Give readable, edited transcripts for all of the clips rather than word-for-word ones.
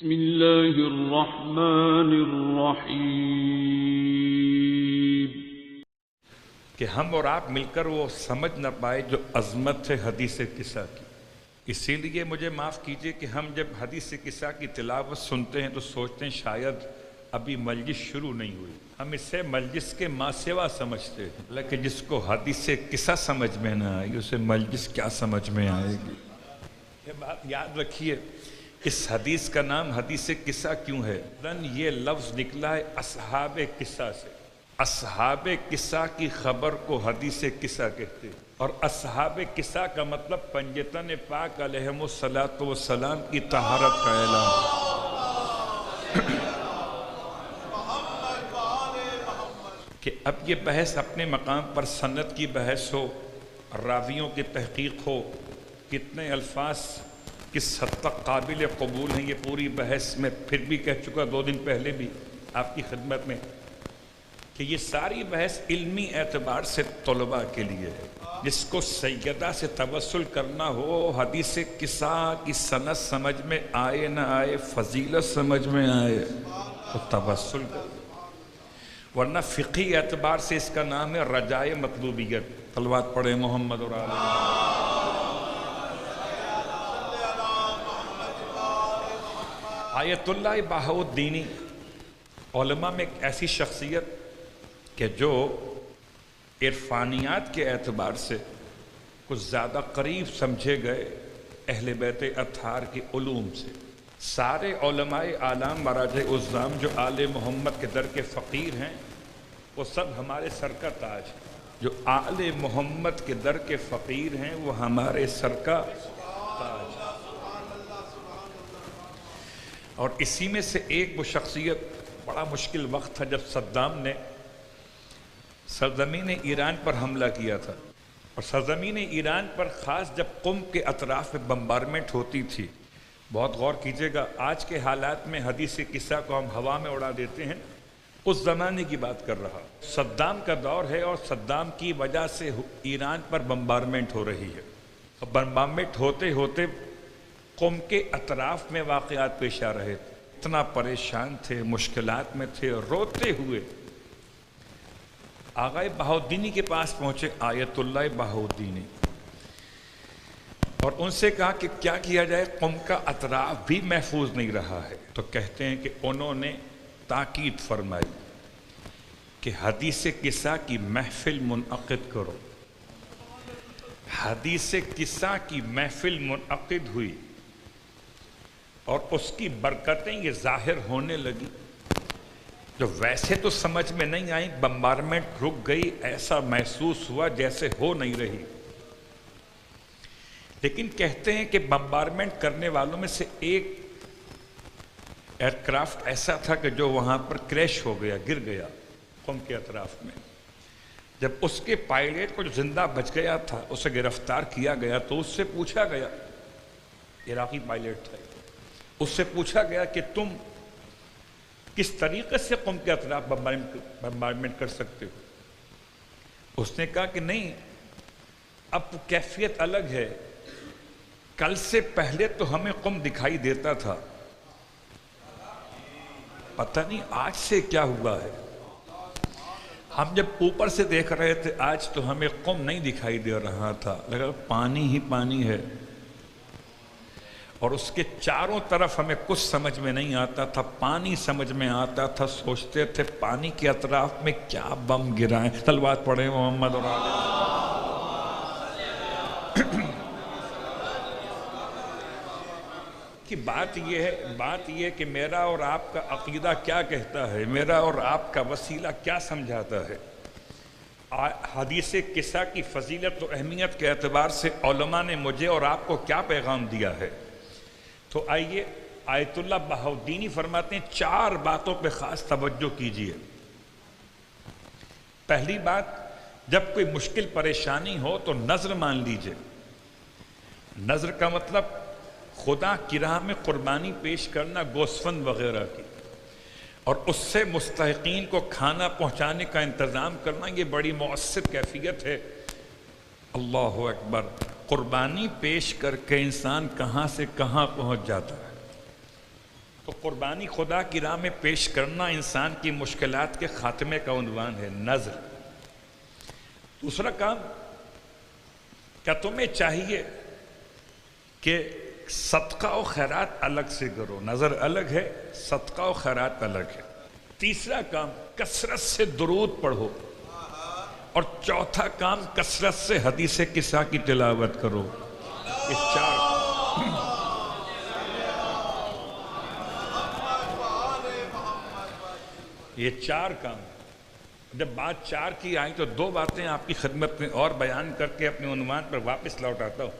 بسم اللہ الرحمن الرحیم کہ ہم اور آپ مل کر وہ سمجھ نہ پائے جو عظمت ہے حدیث قصہ کی. اسی لیے مجھے معاف کیجئے کہ ہم جب حدیث قصہ کی تلاوت سنتے ہیں تو سوچتے ہیں شاید ابھی مجلس شروع نہیں ہوئی. ہم اسے مجلس کے ماں سوا سمجھتے ہیں، لیکن جس کو حدیث قصہ سمجھ میں نہ آئی اسے مجلس کیا سمجھ میں آئے گی. یہ بات یاد رکھیے. اس حدیث کا نام حدیث قصہ کیوں ہے؟ یہ لفظ نکلا ہے اصحاب قصہ سے. اصحاب قصہ کی خبر کو حدیث قصہ کہتے ہیں، اور اصحاب قصہ کا مطلب پنجتن پاک علیہم الصلاۃ والسلام کی طہارت کا اعلان. کہ اب یہ بحث اپنے مقام پر سند کی بحث ہو، راویوں کی تحقیق ہو، کتنے الفاظ کس حد تک قابل قبول ہیں، یہ پوری بحث میں پھر بھی کہہ چکا 2 دن پہلے بھی آپ کی خدمت میں کہ یہ ساری بحث علمی اعتبار سے طلباء کے لیے ہے. جس کو سیدہ سے توسل کرنا ہو، حدیث قصہ کی سند سمجھ میں آئے نہ آئے، فضیلت سمجھ میں آئے تو توسل کر، ورنہ فقہی اعتبار سے اس کا نام ہے رجائے مطلوبیت. صلوات پڑھیں محمد اور آل. آیت اللہ بہاؤالدینی علماء میں ایک ایسی شخصیت کہ جو عرفانیات کے اعتبار سے کچھ زیادہ قریب سمجھے گئے اہل بیت اطہار کے علوم سے. سارے علماء اعلام مراجع عظام جو آل محمد کے در کے فقیر ہیں وہ سب ہمارے سر کا تاج ہیں. جو آل محمد کے در کے فقیر ہیں وہ ہمارے سر کا تاج. اور اسی میں سے ایک وہ شخصیت، بڑا مشکل وقت تھا جب صدام نے سرزمین ایران پر حملہ کیا تھا، اور سرزمین ایران پر خاص جب قم کے اطراف میں بمبارمنٹ ہوتی تھی. بہت غور کیجئے گا، آج کے حالات میں حدیث قصہ کو ہم ہوا میں اڑا دیتے ہیں، اس زمانے کی بات کر رہا. صدام کا دور ہے اور صدام کی وجہ سے ایران پر بمبارمنٹ ہو رہی ہے. اور بمبارمنٹ ہوتے ہوتے قم کے اطراف میں واقعات پیش آ رہے تھے. اتنا پریشان تھے، مشکلات میں تھے، اور روتے ہوئے آغائے بہاؤالدینی کے پاس پہنچے، آیت اللہ بہاؤالدینی، اور ان سے کہا کہ کیا کیا جائے، قم کا اطراف بھی محفوظ نہیں رہا ہے. تو کہتے ہیں کہ انہوں نے تاکید فرمائی کہ حدیث قصہ کی محفل منعقد کرو. حدیث قصہ کی محفل منعقد ہوئی اور اس کی برکتیں یہ ظاہر ہونے لگی جو ویسے تو سمجھ میں نہیں آئی. بمبارمنٹ رک گئی، ایسا محسوس ہوا جیسے ہو نہیں رہی. لیکن کہتے ہیں کہ بمبارمنٹ کرنے والوں میں سے ایک ایئر کرافٹ ایسا تھا کہ جو وہاں پر کریش ہو گیا، گر گیا قم کے اطراف میں. جب اس کے پائلٹ کو جو زندہ بچ گیا تھا اسے گرفتار کیا گیا تو اس سے پوچھا گیا، عراقی پائلٹ تھا، اس سے پوچھا گیا کہ تم کس طریقے سے قم کے اطراف بمبارمنٹ کر سکتے ہو؟ اس نے کہا کہ نہیں، اب کیفیت الگ ہے. کل سے پہلے تو ہمیں قم دکھائی دیتا تھا، پتہ نہیں آج سے کیا ہوا ہے. ہم جب اوپر سے دیکھ رہے تھے آج تو ہمیں قم نہیں دکھائی دے رہا تھا، لگا پانی ہی پانی ہے، اور اس کے چاروں طرف ہمیں کچھ سمجھ میں نہیں آتا تھا. پانی سمجھ میں آتا تھا، سوچتے تھے پانی کے اطراف میں کیا بم گرائیں. صلوات پڑھیں محمد اور آل. کہ بات یہ ہے کہ میرا اور آپ کا عقیدہ کیا کہتا ہے، میرا اور آپ کا وسیلہ کیا سمجھاتا ہے. حدیث قصہ کی فضیلت و اہمیت کے اعتبار سے علماء نے مجھے اور آپ کو کیا پیغام دیا ہے. تو آئیے، آیت اللہ بہاؤالدینی فرماتے ہیں 4 باتوں پہ خاص توجہ کیجیے. پہلی بات، جب کوئی مشکل پریشانی ہو تو نذر مان لیجئے. نذر کا مطلب خدا کی راہ میں قربانی پیش کرنا، گوسفند وغیرہ کی، اور اس سے مستحقین کو کھانا پہنچانے کا انتظام کرنا. یہ بڑی مؤثر کیفیت ہے. اللہ اکبر. قربانی پیش کر کے انسان کہاں سے کہاں پہنچ جاتا ہے. تو قربانی خدا کی راہ میں پیش کرنا انسان کی مشکلات کے خاتمے کا عنوان ہے، نذر۔ دوسرا کام، کیا تمہیں چاہیے کہ صدقہ و خیرات الگ سے کرو؟ نظر الگ ہے، صدقہ و خیرات الگ ہے۔ تیسرا کام، کثرت سے درود پڑھو، اور چوتھا کام، کثرت سے حدیث قصہ کی تلاوت کرو۔ یہ چار کام۔ جب بات چار کی آئی تو دو باتیں آپ کی خدمت میں اور بیان کر کے اپنے عنوان پر واپس لوٹ آتا ہوں۔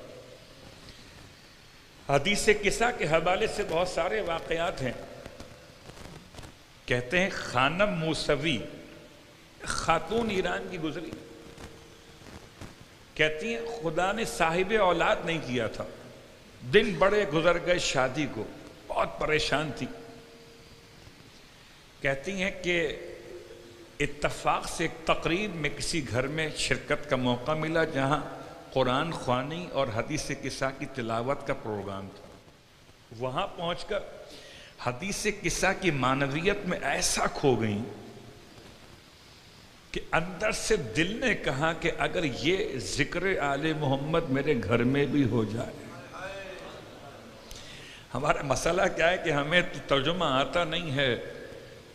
حدیث قصہ کے حوالے سے بہت سارے واقعات ہیں۔ کہتے ہیں خانم موسوی، خاتون ایران کی گزری، کہتی ہیں خدا نے صاحب اولاد نہیں کیا تھا، دن بڑے گزر گئے شادی کو، بہت پریشان تھی۔ کہتی ہیں کہ اتفاق سے ایک تقریب میں کسی گھر میں شرکت کا موقع ملا جہاں قرآن خوانی اور حدیث قصہ کی تلاوت کا پروگرام تھا۔ وہاں پہنچ کر حدیث قصہ کی معنویت میں ایسا کھو گئیں کہ اندر سے دل نے کہا کہ اگر یہ ذکر آل محمد میرے گھر میں بھی ہو جائے۔ ہمارا مسئلہ کیا ہے کہ ہمیں ترجمہ آتا نہیں ہے،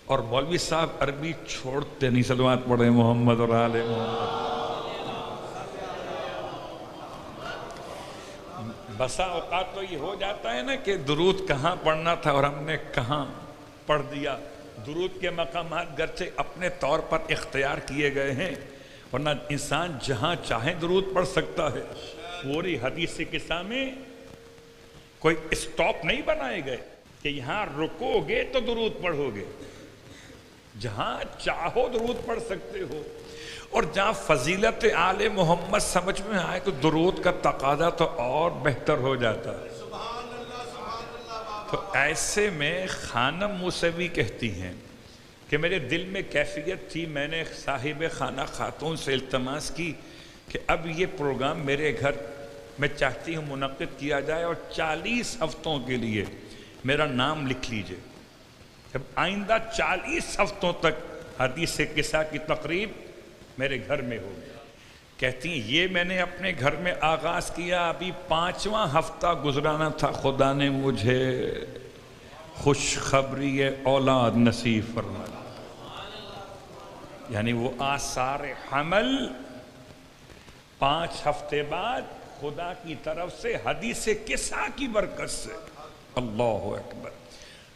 اور مولوی صاحب عربی چھوڑتے نہیں، صلوات پڑھیں محمد اور آل محمد۔ بسا اوقات تو یہ ہو جاتا ہے نا کہ درود کہاں پڑھنا تھا اور ہم نے کہاں پڑھ دیا۔ درود کے مقامات گرچہ اپنے طور پر اختیار کیے گئے ہیں، ورنہ انسان جہاں چاہے درود پڑھ سکتا ہے۔ پوری حدیث قصہ میں کوئی اسٹاپ نہیں بنائے گئے کہ یہاں رکو گے تو درود پڑھو گے، جہاں چاہو درود پڑھ سکتے ہو، اور جہاں فضیلت آل محمد سمجھ میں آئے تو درود کا تقاضا تو اور بہتر ہو جاتا ہے۔ تو ایسے میں خانم موسوی کہتی ہیں کہ میرے دل میں کیفیت تھی، میں نے صاحب خانہ خاتون سے التماس کی کہ اب یہ پروگرام میرے گھر میں چاہتی ہوں منعقد کیا جائے، اور 40 ہفتوں کے لیے میرا نام لکھ لیجئے، جب آئندہ 40 ہفتوں تک حدیث قصہ کی تقریب میرے گھر میں ہوگی۔ کہتی ہیں یہ میں نے اپنے گھر میں آغاز کیا، ابھی 5واں ہفتہ گزرانا تھا، خدا نے مجھے خوشخبری اولاد نصیب فرمایا۔ یعنی وہ آثار حمل 5 ہفتے بعد خدا کی طرف سے حدیث قصہ کی برکت سے۔ اللہ اکبر۔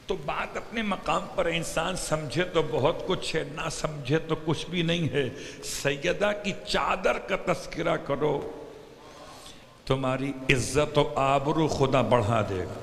تو بات اپنے مقام پر انسان سمجھے تو بہت کچھ ہے، نہ سمجھے تو کچھ بھی نہیں ہے۔ سیدہ کی چادر کا تذکرہ کرو، تمہاری عزت و آبرو خدا بڑھا دے گا۔